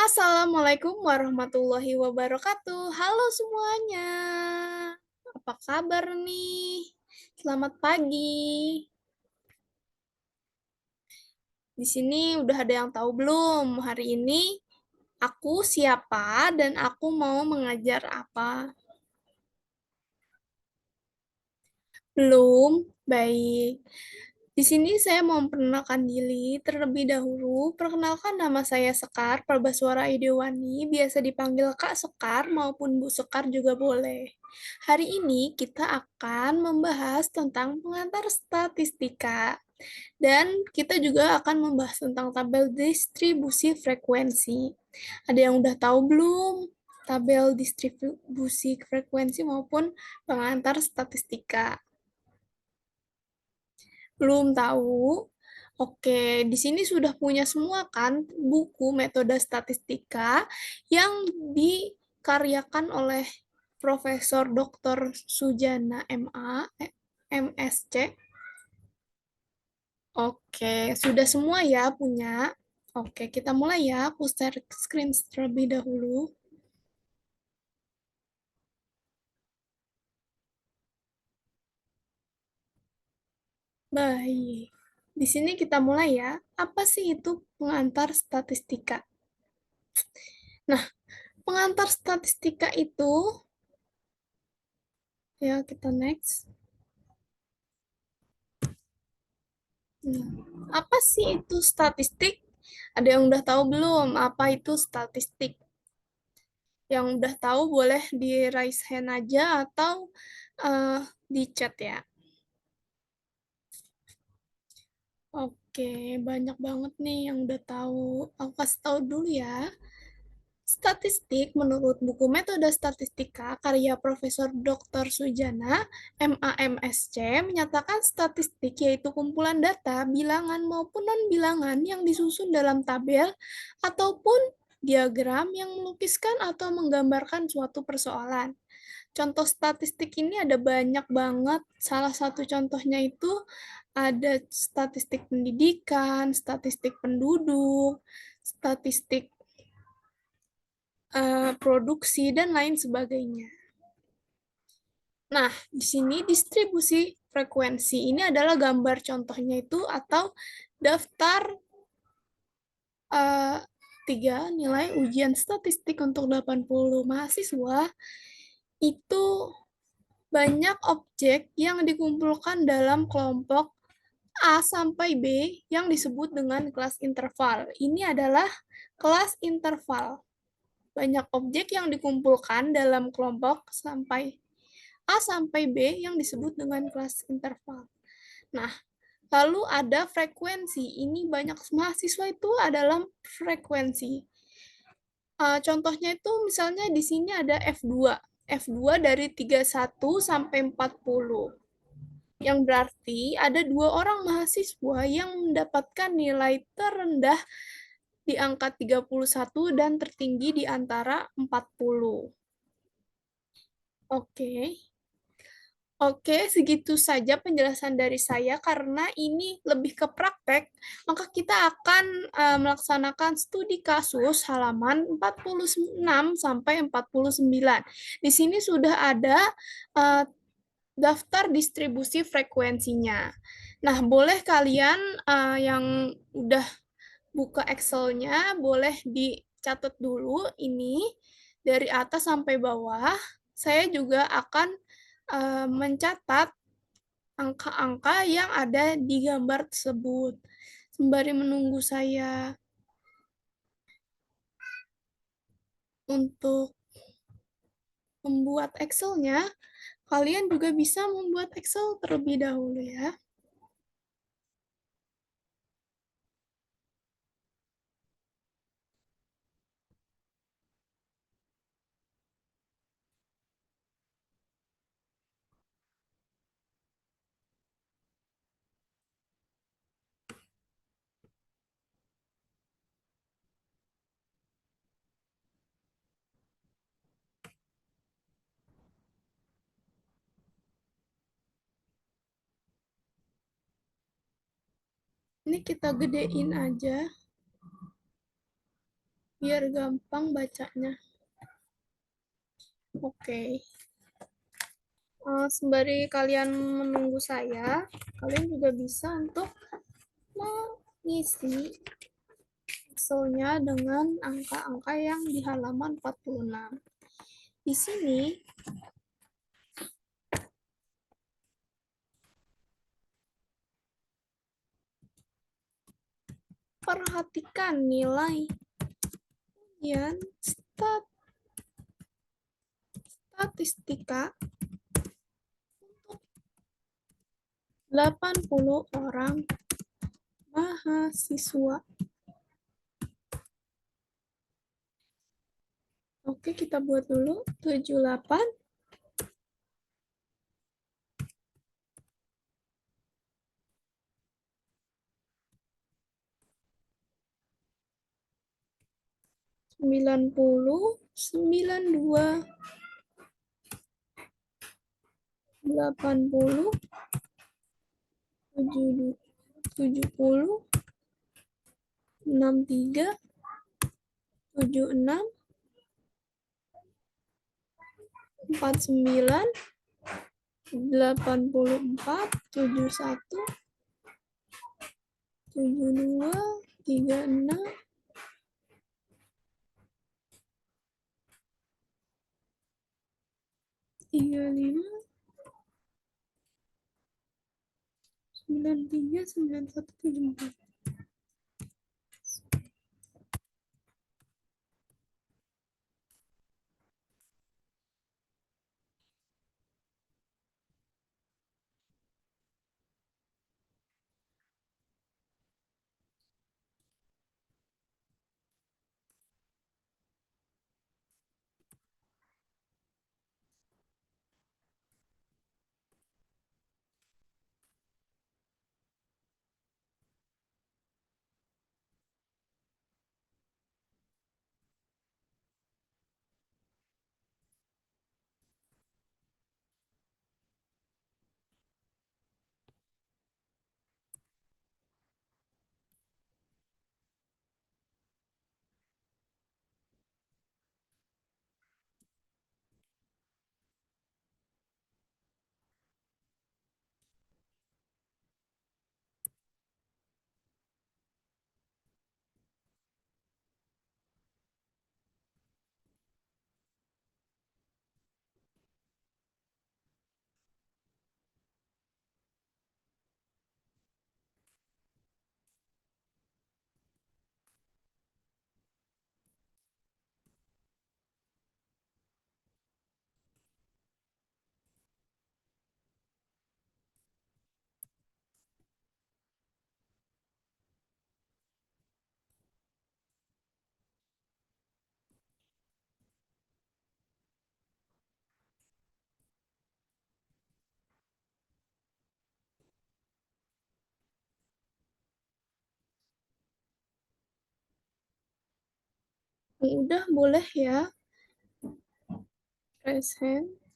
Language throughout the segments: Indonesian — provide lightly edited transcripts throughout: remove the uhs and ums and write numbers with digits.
Assalamualaikum warahmatullahi wabarakatuh. Halo semuanya. Apa kabar nih? Selamat pagi. Di sini udah ada yang tahu belum? Hari ini aku siapa dan aku mau mengajar apa? Belum? Baik. Di sini saya mau memperkenalkan diri terlebih dahulu. Perkenalkan nama saya Sekar, Perbaswara Idewani, biasa dipanggil Kak Sekar maupun Bu Sekar juga boleh. Hari ini kita akan membahas tentang pengantar statistika. Dan kita juga akan membahas tentang tabel distribusi frekuensi. Ada yang udah tahu belum? Tabel distribusi frekuensi maupun pengantar statistika. Belum tahu? Oke, di sini sudah punya semua kan buku metode statistika yang dikaryakan oleh Profesor Dr. Sujana MA, MSC. Oke, sudah semua ya punya. Oke, kita mulai ya. Aku share screen terlebih dahulu. Baik. Di sini kita mulai ya. Apa sih itu pengantar statistika? Nah, pengantar statistika itu, ya kita next. Apa sih itu statistik? Ada yang udah tahu belum apa itu statistik? Yang udah tahu boleh di raise hand aja atau di chat ya. Oke, banyak banget nih yang udah tahu. Aku kasih tahu dulu ya. Statistik menurut buku Metode Statistika karya Profesor Dr. Sujana, MAMSC, menyatakan statistik yaitu kumpulan data, bilangan maupun non-bilangan yang disusun dalam tabel ataupun diagram yang melukiskan atau menggambarkan suatu persoalan. Contoh statistik ini ada banyak banget. Salah satu contohnya itu ada statistik pendidikan, statistik penduduk, statistik produksi, dan lain sebagainya. Nah, di sini distribusi frekuensi ini adalah gambar contohnya itu atau daftar uh, 3 nilai ujian statistik untuk 80 mahasiswa itu banyak objek yang dikumpulkan dalam kelompok A sampai B yang disebut dengan kelas interval. Ini adalah kelas interval. Banyak objek yang dikumpulkan dalam kelompok sampai A sampai B yang disebut dengan kelas interval. Nah, lalu ada frekuensi. Ini banyak mahasiswa itu adalah frekuensi. Contohnya itu misalnya di sini ada F2. F2 dari 31 sampai 40. Yang berarti ada 2 orang mahasiswa yang mendapatkan nilai terendah di angka 31 dan tertinggi di antara 40. Oke. Oke, segitu saja penjelasan dari saya karena ini lebih ke praktek, maka kita akan melaksanakan studi kasus halaman 46 sampai 49. Di sini sudah ada eh, daftar distribusi frekuensinya. Nah, boleh kalian yang udah buka Excel-nya, boleh dicatat dulu ini dari atas sampai bawah. Saya juga akan mencatat angka-angka yang ada di gambar tersebut. Sembari menunggu saya untuk membuat Excel-nya, kalian juga bisa membuat Excel terlebih dahulu ya. Ini kita gedein aja biar gampang bacanya. Oke. Sembari kalian menunggu saya, kalian juga bisa untuk mengisi Excelnya dengan angka-angka yang di halaman 46. Di sini, perhatikan nilai ujian statistika 80 orang mahasiswa. Oke, kita buat dulu 78 90 92 80 70 63 76 49 84 71 72 36 35 93 91 74. Udah boleh ya, raise hand.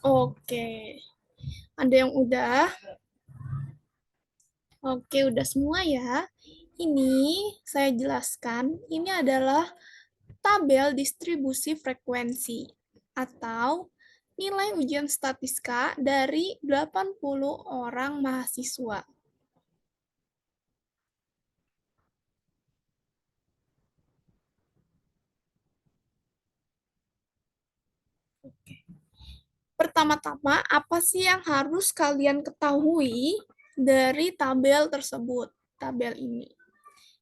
Oke, ada yang udah? Oke, udah semua ya. Ini saya jelaskan, ini adalah tabel distribusi frekuensi atau nilai ujian statistika dari 80 orang mahasiswa. Pertama-tama, apa sih yang harus kalian ketahui dari tabel tersebut, tabel ini?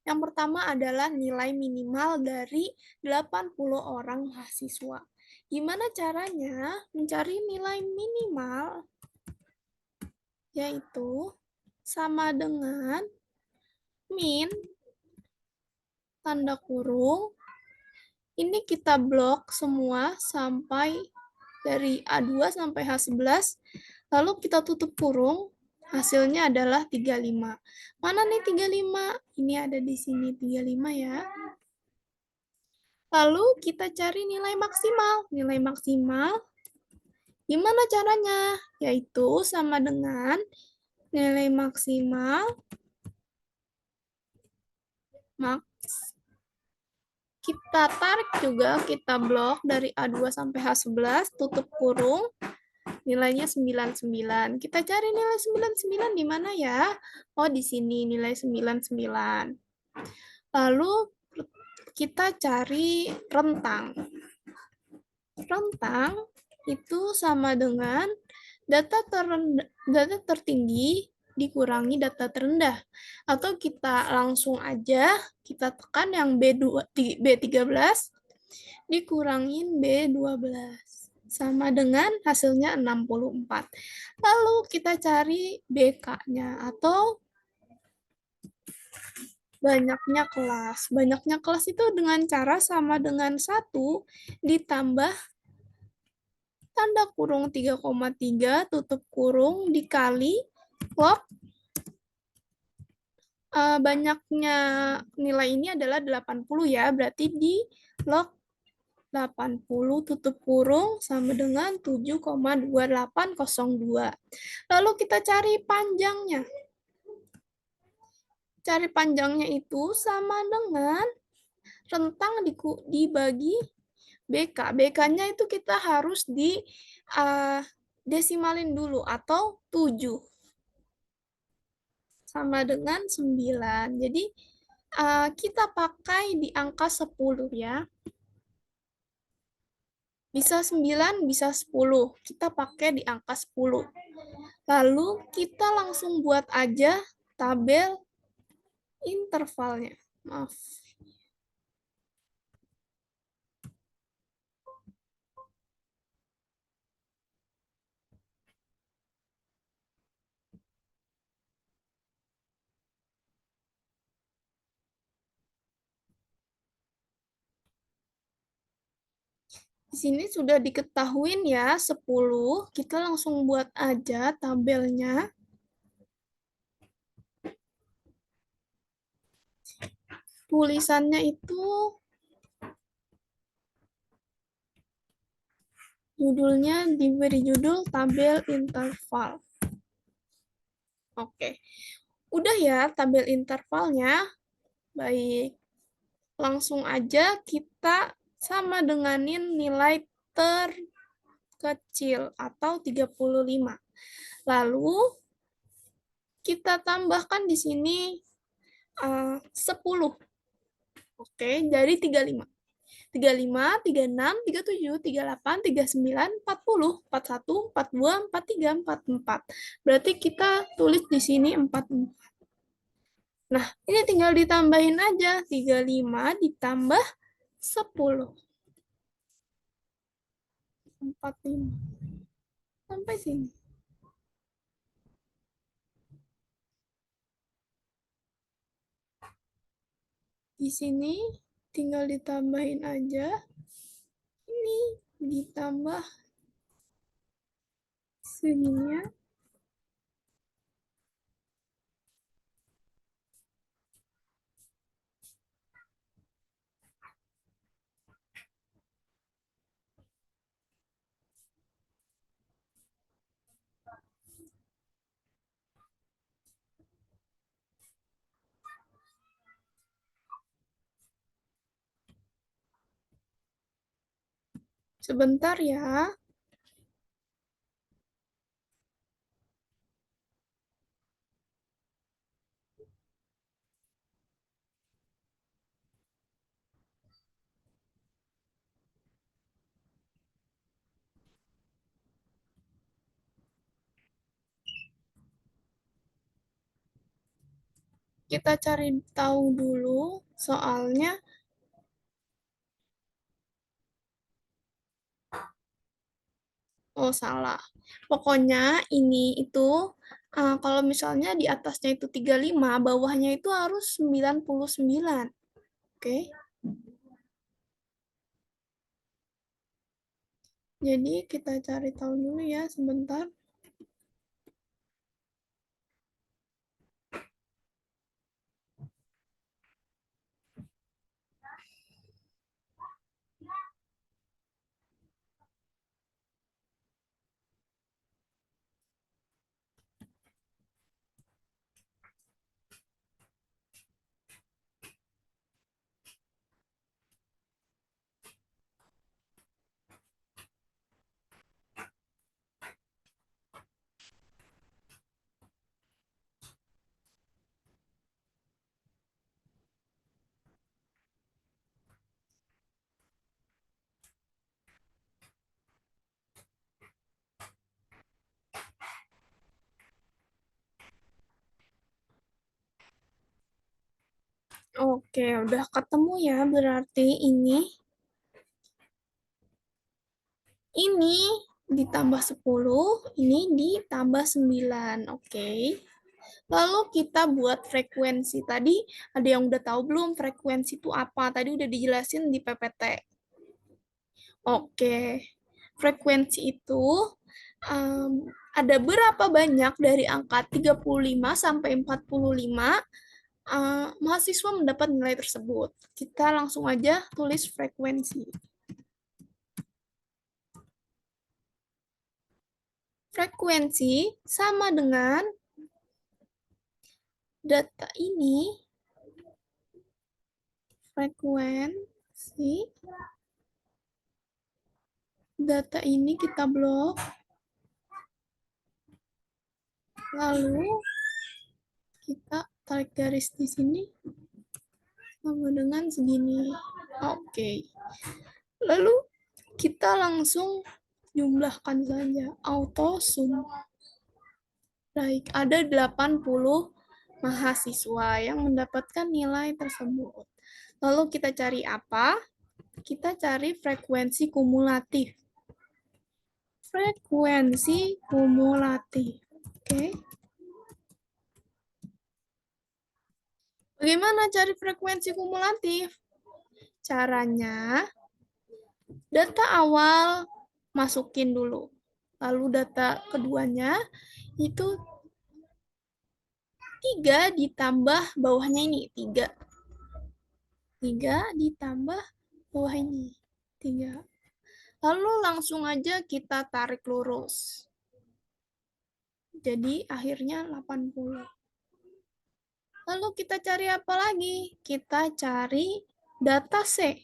Yang pertama adalah nilai minimal dari 80 orang mahasiswa. Gimana caranya mencari nilai minimal? Yaitu sama dengan min, tanda kurung, ini kita blok semua sampai dari A2 sampai H11, lalu kita tutup kurung, hasilnya adalah 35. Mana nih 35? Ini ada di sini 35 ya. Lalu kita cari nilai maksimal. Nilai maksimal gimana caranya? Yaitu sama dengan nilai maksimal max. Kita tarik juga, kita blok dari A2 sampai H11, tutup kurung, nilainya 99. Kita cari nilai 99 di mana ya? Oh, di sini nilai 99. Lalu kita cari rentang. Rentang itu sama dengan data tertinggi dikurangi data terendah. Atau kita langsung aja kita tekan yang B13 dikurangin B12 sama dengan hasilnya 64. Lalu kita cari BK-nya atau banyaknya kelas. Banyaknya kelas itu dengan cara sama dengan 1 ditambah tanda kurung 3,3 tutup kurung dikali log banyaknya nilai ini adalah 80 ya, berarti di log 80 tutup kurung sama dengan 7,2802. Lalu kita cari panjangnya. Cari panjangnya itu sama dengan rentang dibagi BK. BK-nya itu kita harus di desimalin dulu atau 7 sama dengan 9. Jadi kita pakai di angka 10 ya. Bisa 9, bisa 10. Kita pakai di angka 10. Lalu kita langsung buat aja tabel intervalnya. Maaf. Di sini sudah diketahuin ya 10. Kita langsung buat aja tabelnya. Tulisannya itu judulnya diberi judul tabel interval. Oke. Udah ya tabel intervalnya. Baik. Langsung aja kita sama denganin nilai terkecil atau 35. Lalu kita tambahkan di sini 10. Oke, jadi 35. 35, 36, 37, 38, 39, 40, 41, 42, 43, 44. Berarti kita tulis di sini 44. Nah, ini tinggal ditambahin aja. 35 ditambah 10. 45. Sampai sini. Di sini tinggal ditambahin aja. Ini ditambah segini. Sebentar ya. Kita cari tahu dulu soalnya. Oh, salah. Pokoknya ini itu kalau misalnya di atasnya itu 35, bawahnya itu harus 99. Oke. Jadi kita cari tahu dulu ya sebentar. Oke, udah ketemu ya berarti ini ditambah 10, ini ditambah 9. Oke. Lalu kita buat frekuensi. Tadi ada yang udah tahu belum frekuensi itu apa? Tadi udah dijelasin di PPT. Oke. Frekuensi itu ada berapa banyak dari angka 35 sampai 45 mahasiswa mendapat nilai tersebut. Kita langsung aja tulis frekuensi. Frekuensi sama dengan data ini, frekuensi, data ini kita blok, lalu kita tarik garis di sini sama dengan segini. Oke. Lalu kita langsung jumlahkan saja, auto sum. Baik, ada 80 mahasiswa yang mendapatkan nilai tersebut. Lalu kita cari apa? Kita cari frekuensi kumulatif. Frekuensi kumulatif. Oke. Bagaimana cari frekuensi kumulatif? Caranya, data awal masukin dulu. Lalu data keduanya itu 3 ditambah bawahnya ini, 3. 3 ditambah bawah ini, 3. Lalu langsung aja kita tarik lurus. Jadi akhirnya 80. Lalu kita cari apa lagi? Kita cari data C.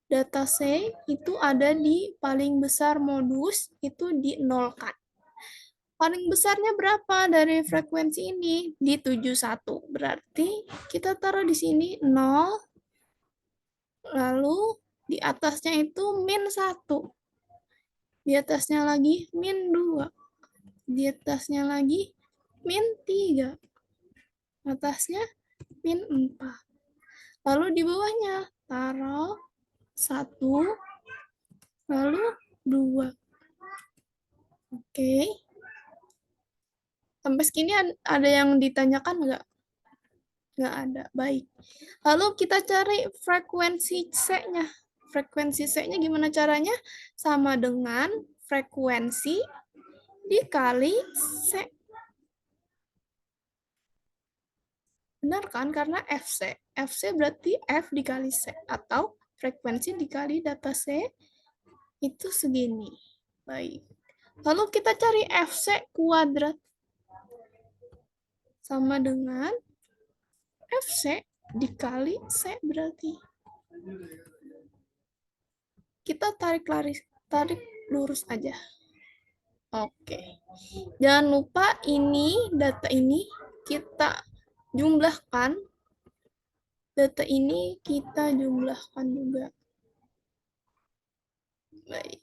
Data C itu ada di paling besar modus, itu dinolkan. Paling besarnya berapa dari frekuensi ini? Di 71. Berarti kita taruh di sini 0, lalu di atasnya itu min 1. Di atasnya lagi min 2. Di atasnya lagi min 3. Atasnya min 4. Lalu di bawahnya taruh 1, lalu 2. Oke. Sampai segini ada yang ditanyakan nggak? Nggak ada. Baik. Lalu kita cari frekuensi C-nya. Frekuensi C-nya gimana caranya? Sama dengan frekuensi dikali C. Benar kan? Karena FC. FC berarti F dikali C. Atau frekuensi dikali data C itu segini. Baik. Lalu kita cari FC kuadrat. Sama dengan FC dikali C berarti. kita tarik lurus aja. Oke. Jangan lupa ini data ini kita jumlahkan. Data ini kita jumlahkan juga. Baik.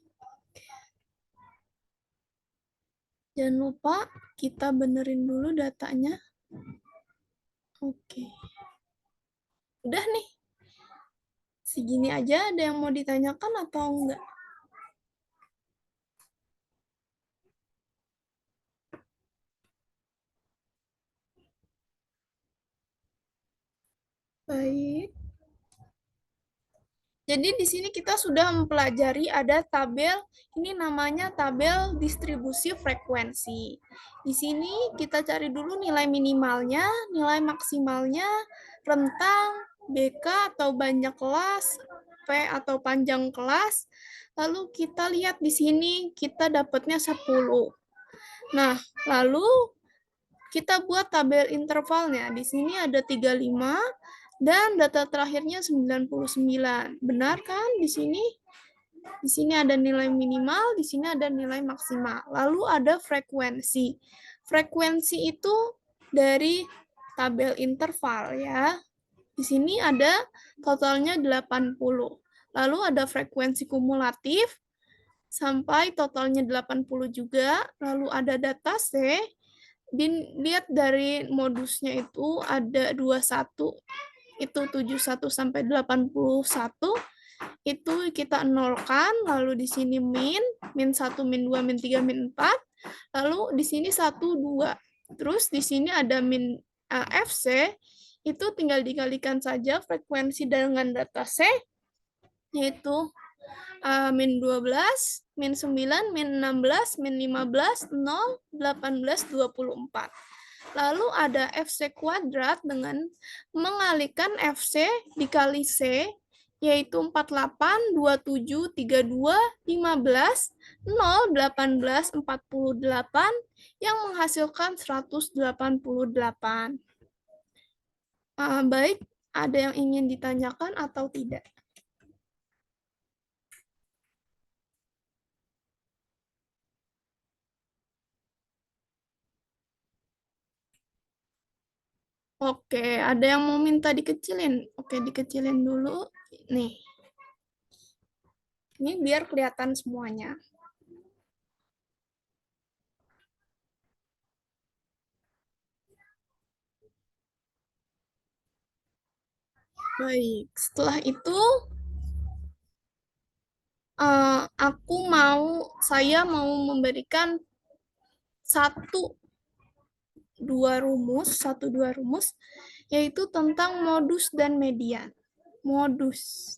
Jangan lupa kita benerin dulu datanya. Oke. Udah nih. Segini aja, ada yang mau ditanyakan atau enggak? Baik. Jadi di sini kita sudah mempelajari ada tabel, ini namanya tabel distribusi frekuensi. Di sini kita cari dulu nilai minimalnya, nilai maksimalnya, rentang, BK atau banyak kelas, P atau panjang kelas. Lalu kita lihat di sini kita dapatnya 10. Nah, lalu kita buat tabel intervalnya. Di sini ada 35 dan data terakhirnya 99. Benar kan di sini? Di sini ada nilai minimal, di sini ada nilai maksimal. Lalu ada frekuensi. Frekuensi itu dari tabel interval ya. Di sini ada totalnya 80. Lalu ada frekuensi kumulatif sampai totalnya 80 juga. Lalu ada data C. Dilihat dari modusnya itu ada 21, itu 71 sampai 81, itu kita nolkan, lalu di sini min 1, min 2, min 3, min 4, lalu di sini 1, 2. Terus di sini ada min FC, itu tinggal dikalikan saja frekuensi dengan data C, yaitu min 12, min 9, min 16, min 15, 0, 18, 24. Lalu ada FC kuadrat dengan mengalihkan FC dikali C, yaitu 48, 27, 32, 15, 0, 18, 48, yang menghasilkan 188. Baik, ada yang ingin ditanyakan atau tidak? Oke, ada yang mau minta dikecilin? Oke, dikecilin dulu. Nih, ini biar kelihatan semuanya. Baik, setelah itu saya mau memberikan satu dua rumus, yaitu tentang modus dan median. Modus.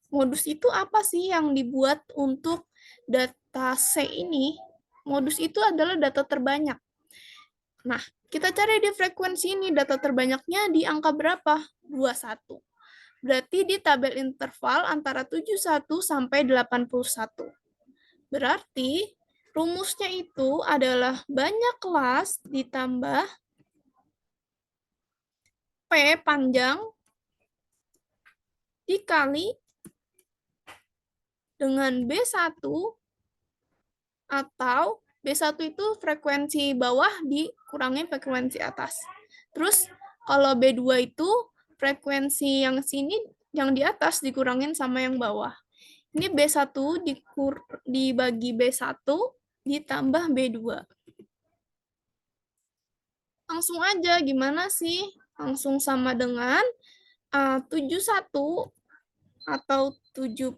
Modus itu apa sih yang dibuat untuk data C ini? Modus itu adalah data terbanyak. Nah, kita cari di frekuensi ini, data terbanyaknya di angka berapa? 21. Berarti di tabel interval antara 71 sampai 81. Berarti rumusnya itu adalah banyak kelas ditambah P panjang dikali dengan B1, atau B1 itu frekuensi bawah dikurangi frekuensi atas. Terus kalau B2 itu frekuensi yang sini, yang di atas dikurangin sama yang bawah. Ini B1 dibagi B1 ditambah B2. Langsung aja, gimana sih? Langsung sama dengan 71 atau 70.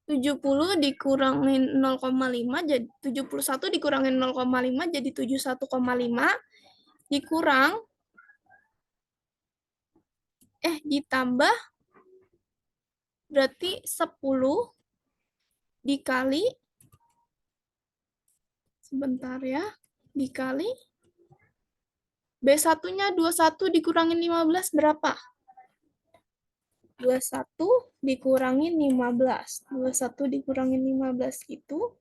70 dikurangin 0,5 jadi 71 dikurangin 0,5 jadi 71,5 dikurang ditambah berarti 10 dikali sebentar ya, dikali B1-nya 21 dikurangin 15 berapa? 21 dikurangin 15. 21 dikurangin 15 itu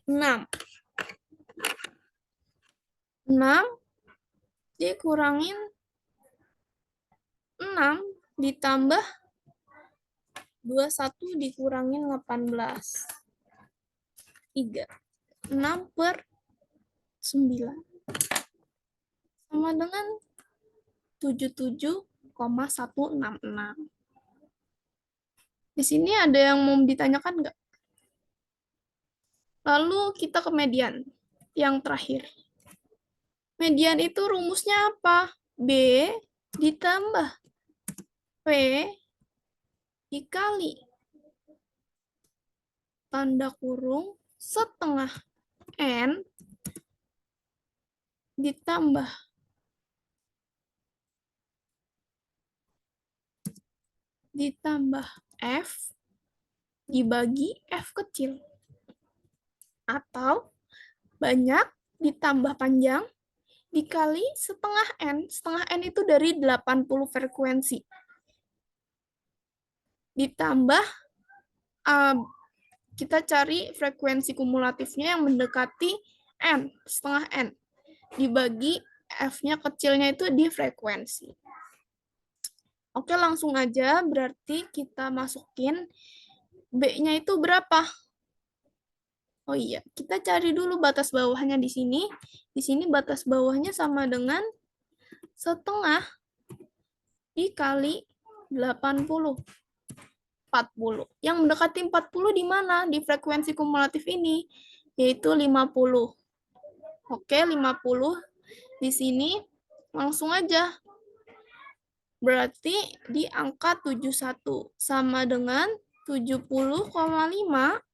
6. 6 dikurangin 6 ditambah 21 dikurangin 18. 3. 6/9 sama dengan 77,166. Di sini ada yang mau ditanyakan nggak? Lalu kita ke median. Yang terakhir. Median itu rumusnya apa? B ditambah P dikali tanda kurung setengah N ditambah F dibagi F kecil. Atau banyak ditambah panjang dikali setengah N. Setengah N itu dari 80 frekuensi. Ditambah, kita cari frekuensi kumulatifnya yang mendekati N, setengah N. Dibagi F-nya kecilnya itu di frekuensi. Oke, langsung aja. Berarti kita masukin B-nya itu berapa? Oh iya, kita cari dulu batas bawahnya di sini. Di sini batas bawahnya sama dengan setengah dikali 80. 40. Yang mendekati 40 di mana? Di frekuensi kumulatif ini, yaitu 50. Oke, 50 di sini langsung aja. Berarti di angka 71 sama dengan 70,5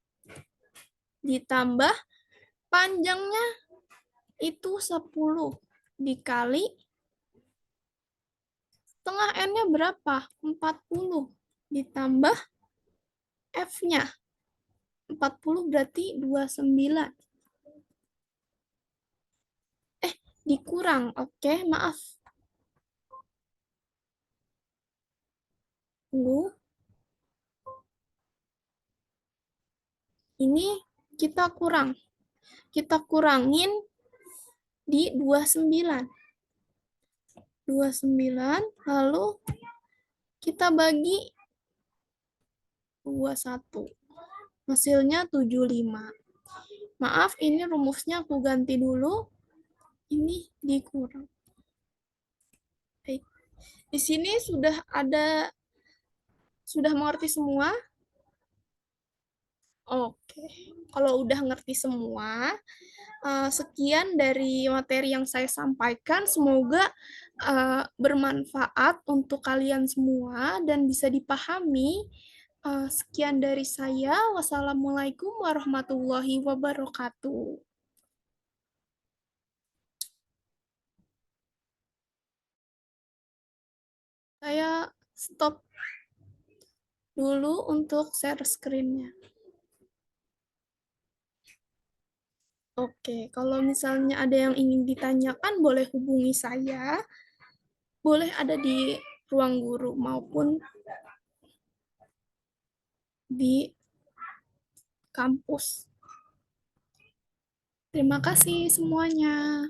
ditambah panjangnya itu 10 dikali setengah N-nya berapa? 40 ditambah F-nya. 40 berarti 29. Dikurang. Oke, maaf. Tunggu. Ini kita kurang. Kita kurangin di 29. 29, lalu kita bagi 21. Hasilnya 75. Maaf, ini rumusnya aku ganti dulu. Ini dikurang. Baik. Di sini sudah mengerti semua? Oke. Kalau udah ngerti semua, sekian dari materi yang saya sampaikan. Semoga bermanfaat untuk kalian semua dan bisa dipahami. Sekian dari saya. Wassalamualaikum warahmatullahi wabarakatuh. Saya stop dulu untuk share screen-nya. Oke, kalau misalnya ada yang ingin ditanyakan, boleh hubungi saya. Boleh ada di ruang guru maupun di kampus. Terima kasih semuanya.